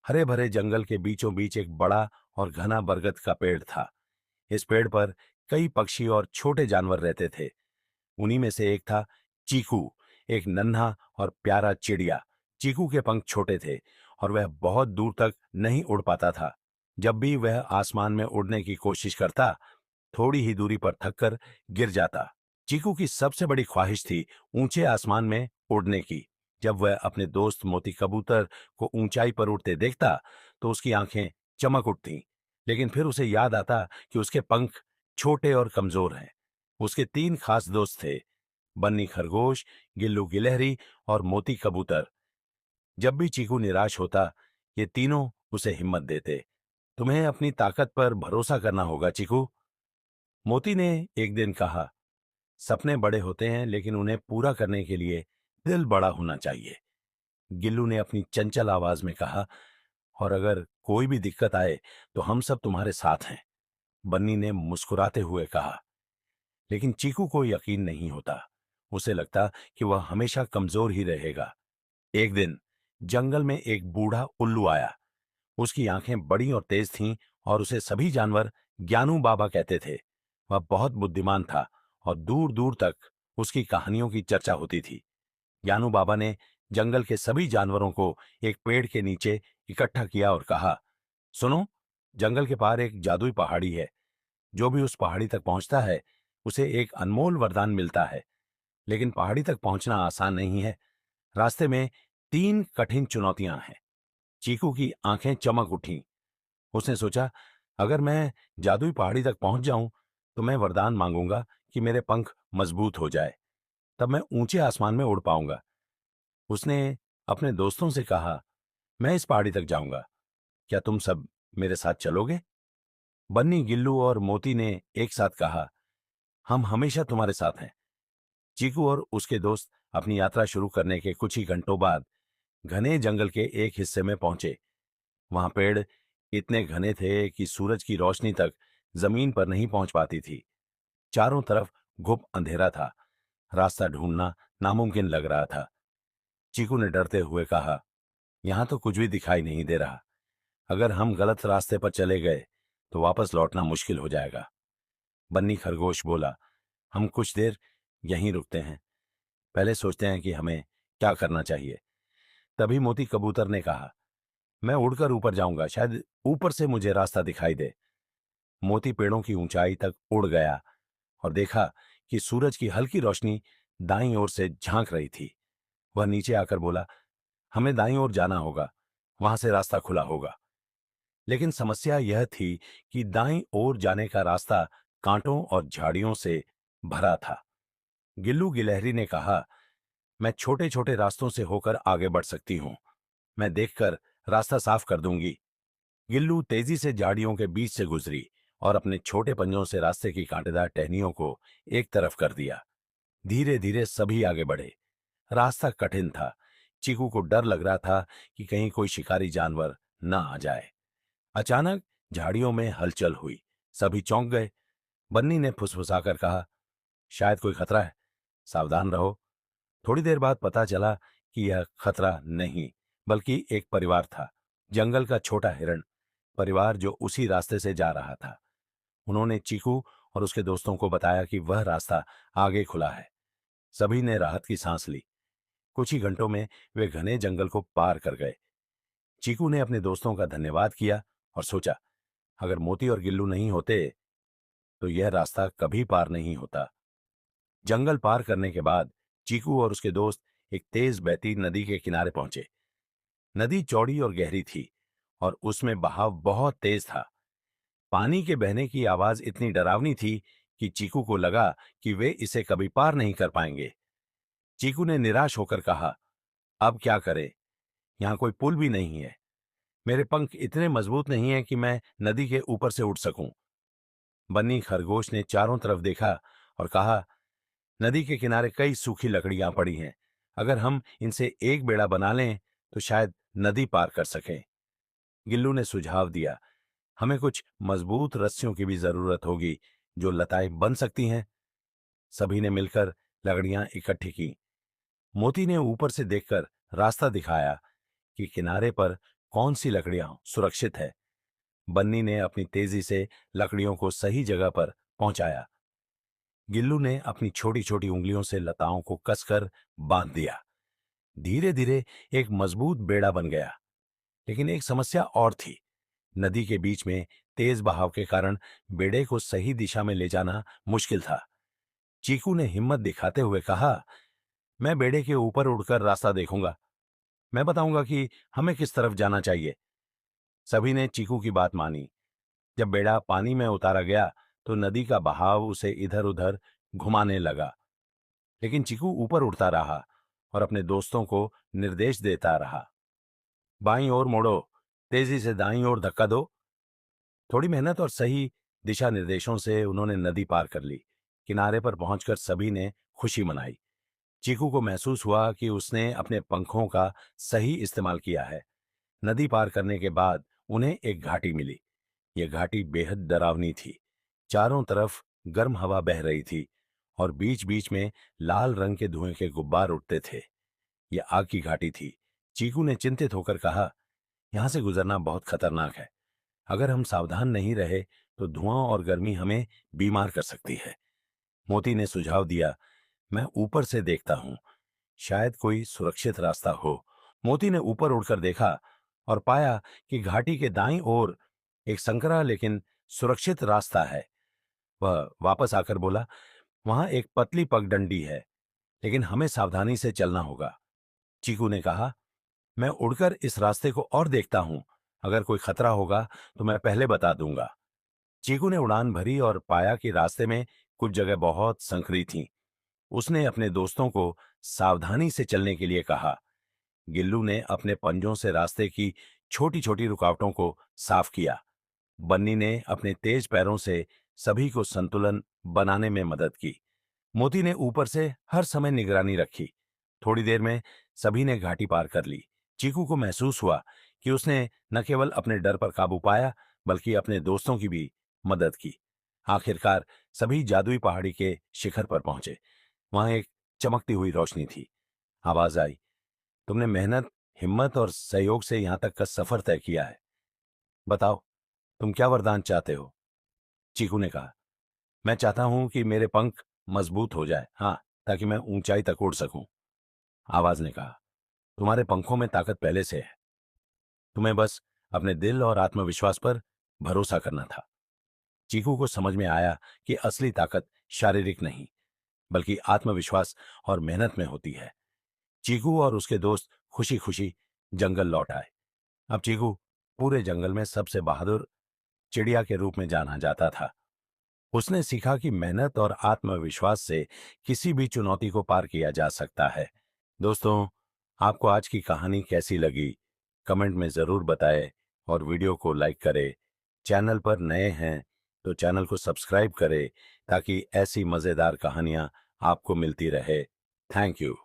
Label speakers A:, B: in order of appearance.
A: हरे भरे जंगल के बीचों बीच एक बड़ा और घना बरगद का पेड़ था। इस पेड़ पर कई पक्षी और छोटे जानवर रहते थे। उन्हीं में से एक था चीकू, एक नन्हा और प्यारा चिड़िया। चीकू के पंख छोटे थे और वह बहुत दूर तक नहीं उड़ पाता था। जब भी वह आसमान में उड़ने की कोशिश करता, थोड़ी ही दूरी पर थककर गिर जाता। चीकू की सबसे बड़ी ख्वाहिश थी ऊंचे आसमान में उड़ने की। जब वह अपने दोस्त मोती कबूतर को ऊंचाई पर उड़ते देखता, तो उसकी आंखें चमक उठतीं। लेकिन फिर उसे याद आता कि उसके पंख छोटे और कमजोर हैं। उसके तीन खास दोस्त थे, बन्नी खरगोश, गिल्लू गिलहरी और मोती कबूतर। जब भी चीकू निराश होता, ये तीनों उसे हिम्मत देते। तुम्हें अपनी ताकत पर भरोसा करना होगा चीकू, मोती ने एक दिन कहा। सपने बड़े होते हैं, लेकिन उन्हें पूरा करने के लिए दिल बड़ा होना चाहिए। गिल्लू ने अपनी चंचल आवाज में कहा, और अगर कोई भी दिक्कत आए तो हम सब तुम्हारे साथ हैं। बन्नी ने मुस्कुराते हुए कहा। लेकिन चीकू को यकीन नहीं होता। उसे लगता कि वह हमेशा कमजोर ही रहेगा। एक दिन जंगल में एक बूढ़ा उल्लू आया। उसकी आंखें बड़ी और तेज थीं और उसे सभी जानवर ज्ञानू बाबा कहते थे। वह बहुत बुद्धिमान था और दूर दूर तक उसकी कहानियों की चर्चा होती थी। ज्ञानू बाबा ने जंगल के सभी जानवरों को एक पेड़ के नीचे इकट्ठा किया और कहा, सुनो, जंगल के पार एक जादुई पहाड़ी है। जो भी उस पहाड़ी तक पहुंचता है, उसे एक अनमोल वरदान मिलता है। लेकिन पहाड़ी तक पहुंचना आसान नहीं है। रास्ते में तीन कठिन चुनौतियां हैं। चीकू की आंखें चमक उठीं। उसने सोचा, अगर मैं जादुई पहाड़ी तक पहुंच जाऊं, तो मैं वरदान मांगूंगा कि मेरे पंख मजबूत हो जाए। तब मैं ऊंचे आसमान में उड़ पाऊंगा। उसने अपने दोस्तों से कहा, मैं इस पहाड़ी तक जाऊंगा, क्या तुम सब मेरे साथ चलोगे? बन्नी, गिल्लू और मोती ने एक साथ कहा, हम हमेशा तुम्हारे साथ हैं। चीकू और उसके दोस्त अपनी यात्रा शुरू करने के कुछ ही घंटों बाद घने जंगल के एक हिस्से में पहुंचे। वहां पेड़ इतने घने थे कि सूरज की रोशनी तक जमीन पर नहीं पहुंच पाती थी। चारों तरफ घुप अंधेरा था। रास्ता ढूंढना नामुमकिन लग रहा था। चीकू ने डरते हुए कहा, यहां तो कुछ भी दिखाई नहीं दे रहा। अगर हम गलत रास्ते पर चले गए तो वापस लौटना मुश्किल हो जाएगा। बन्नी खरगोश बोला, हम कुछ देर यहीं रुकते हैं, पहले सोचते हैं कि हमें क्या करना चाहिए। तभी मोती कबूतर ने कहा, मैं उड़कर ऊपर जाऊंगा, शायद ऊपर से मुझे रास्ता दिखाई दे। मोती पेड़ों की ऊंचाई तक उड़ गया और देखा कि सूरज की हल्की रोशनी दाईं ओर से झांक रही थी। वह नीचे आकर बोला, हमें दाईं ओर जाना होगा, वहां से रास्ता खुला होगा। लेकिन समस्या यह थी कि दाईं ओर जाने का रास्ता कांटों और झाड़ियों से भरा था। गिल्लू गिलहरी ने कहा, मैं छोटे छोटे रास्तों से होकर आगे बढ़ सकती हूँ, मैं देखकर रास्ता साफ कर दूंगी। गिल्लू तेजी से झाड़ियों के बीच से गुजरी और अपने छोटे पंजों से रास्ते की कांटेदार टहनियों को एक तरफ कर दिया। धीरे धीरे सभी आगे बढ़े। रास्ता कठिन था। चीकू को डर लग रहा था कि कहीं कोई शिकारी जानवर न आ जाए। अचानक झाड़ियों में हलचल हुई। सभी चौंक गए। बन्नी ने फुसफुसाकर कहा, शायद कोई खतरा है, सावधान रहो। थोड़ी देर बाद पता चला कि यह खतरा नहीं, बल्कि एक परिवार था, जंगल का छोटा हिरण परिवार, जो उसी रास्ते से जा रहा था। उन्होंने चीकू और उसके दोस्तों को बताया कि वह रास्ता आगे खुला है। सभी ने राहत की सांस ली। कुछ ही घंटों में वे घने जंगल को पार कर गए। चीकू ने अपने दोस्तों का धन्यवाद किया और सोचा, अगर मोती और गिल्लू नहीं होते तो यह रास्ता कभी पार नहीं होता। जंगल पार करने के बाद चीकू और उसके दोस्त एक तेज बहती नदी के किनारे पहुंचे। नदी चौड़ी और गहरी थी और उसमें बहाव बहुत तेज था। पानी के बहने की आवाज इतनी डरावनी थी कि चीकू को लगा कि वे इसे कभी पार नहीं कर पाएंगे। चीकू ने निराश होकर कहा, अब क्या करें, यहां कोई पुल भी नहीं है। मेरे पंख इतने मजबूत नहीं हैं कि मैं नदी के ऊपर से उठ सकूं। बन्नी खरगोश ने चारों तरफ देखा और कहा, नदी के किनारे कई सूखी लकड़ियां पड़ी हैं। अगर हम इनसे एक बेड़ा बना लें तो शायद नदी पार कर सकें। गिल्लू ने सुझाव दिया, हमें कुछ मजबूत रस्सियों की भी जरूरत होगी जो लताएं बन सकती हैं। सभी ने मिलकर लकड़ियां इकट्ठी की। मोती ने ऊपर से देखकर रास्ता दिखाया कि किनारे पर कौन सी लकड़ियां सुरक्षित है। बन्नी ने अपनी तेजी से लकड़ियों को सही जगह पर पहुंचाया। गिल्लू ने अपनी छोटी छोटी उंगलियों से लताओं को कसकर बांध दिया। धीरे धीरे एक मजबूत बेड़ा बन गया। लेकिन एक समस्या और थी। नदी के बीच में तेज बहाव के कारण बेड़े को सही दिशा में ले जाना मुश्किल था। चीकू ने हिम्मत दिखाते हुए कहा, मैं बेड़े के ऊपर उड़कर रास्ता देखूंगा। मैं बताऊंगा कि हमें किस तरफ जाना चाहिए। सभी ने चीकू की बात मानी। जब बेड़ा पानी में उतारा गया तो नदी का बहाव उसे इधर उधर घुमाने लगा। लेकिन चीकू ऊपर उड़ता रहा और अपने दोस्तों को निर्देश देता रहा। बाईं ओर मोड़ो, तेजी से दाईं ओर धक्का दो। थोड़ी मेहनत और सही दिशा निर्देशों से उन्होंने नदी पार कर ली। किनारे पर पहुंचकर सभी ने खुशी मनाई। चीकू को महसूस हुआ कि उसने अपने पंखों का सही इस्तेमाल किया है। नदी पार करने के बाद उन्हें एक घाटी मिली। यह घाटी बेहद डरावनी थी। चारों तरफ गर्म हवा बह रही थी और बीच बीच में लाल रंग के धुएं के गुब्बार उठते थे। यह आग की घाटी थी। चीकू ने चिंतित होकर कहा, यहां से गुजरना बहुत खतरनाक है। अगर हम सावधान नहीं रहे तो धुआं और गर्मी हमें बीमार कर सकती है। मोती ने सुझाव दिया, मैं ऊपर से देखता हूं, शायद कोई सुरक्षित रास्ता हो। मोती ने ऊपर उड़कर देखा और पाया कि घाटी के दाईं ओर एक संकरा लेकिन सुरक्षित रास्ता है। वह वापस आकर बोला, वहां एक पतली पगडंडी है, लेकिन हमें सावधानी से चलना होगा। चीकू ने कहा, मैं उड़कर इस रास्ते को और देखता हूं। अगर कोई खतरा होगा तो मैं पहले बता दूंगा। चीकू ने उड़ान भरी और पाया कि रास्ते में कुछ जगह बहुत संकरी थीं। उसने अपने दोस्तों को सावधानी से चलने के लिए कहा। गिल्लू ने अपने पंजों से रास्ते की छोटी छोटी रुकावटों को साफ किया। बन्नी ने अपने तेज पैरों से सभी को संतुलन बनाने में मदद की। मोती ने ऊपर से हर समय निगरानी रखी। थोड़ी देर में सभी ने घाटी पार कर ली। चीकू को महसूस हुआ कि उसने न केवल अपने डर पर काबू पाया बल्कि अपने दोस्तों की भी मदद की। आखिरकार सभी जादुई पहाड़ी के शिखर पर पहुंचे। वहां एक चमकती हुई रोशनी थी। आवाज आई, तुमने मेहनत, हिम्मत और सहयोग से यहां तक का सफर तय किया है। बताओ, तुम क्या वरदान चाहते हो? चीकू ने कहा, मैं चाहता हूं कि मेरे पंख मजबूत हो जाए, हाँ, ताकि मैं ऊंचाई तक उड़ सकूं। आवाज ने कहा, तुम्हारे पंखों में ताकत पहले से है। तुम्हें बस अपने दिल और आत्मविश्वास पर भरोसा करना था। चीकू को समझ में आया कि असली ताकत शारीरिक नहीं बल्कि आत्मविश्वास और मेहनत में होती है। चीकू और उसके दोस्त खुशी खुशी जंगल लौट आए। अब चीकू पूरे जंगल में सबसे बहादुर चिड़िया के रूप में जाना जाता था। उसने सीखा कि मेहनत और आत्मविश्वास से किसी भी चुनौती को पार किया जा सकता है। दोस्तों, आपको आज की कहानी कैसी लगी? कमेंट में जरूर बताएं और वीडियो को लाइक करें। चैनल पर नए हैं तो चैनल को सब्सक्राइब करें ताकि ऐसी मजेदार कहानियां आपको मिलती रहे। Thank you.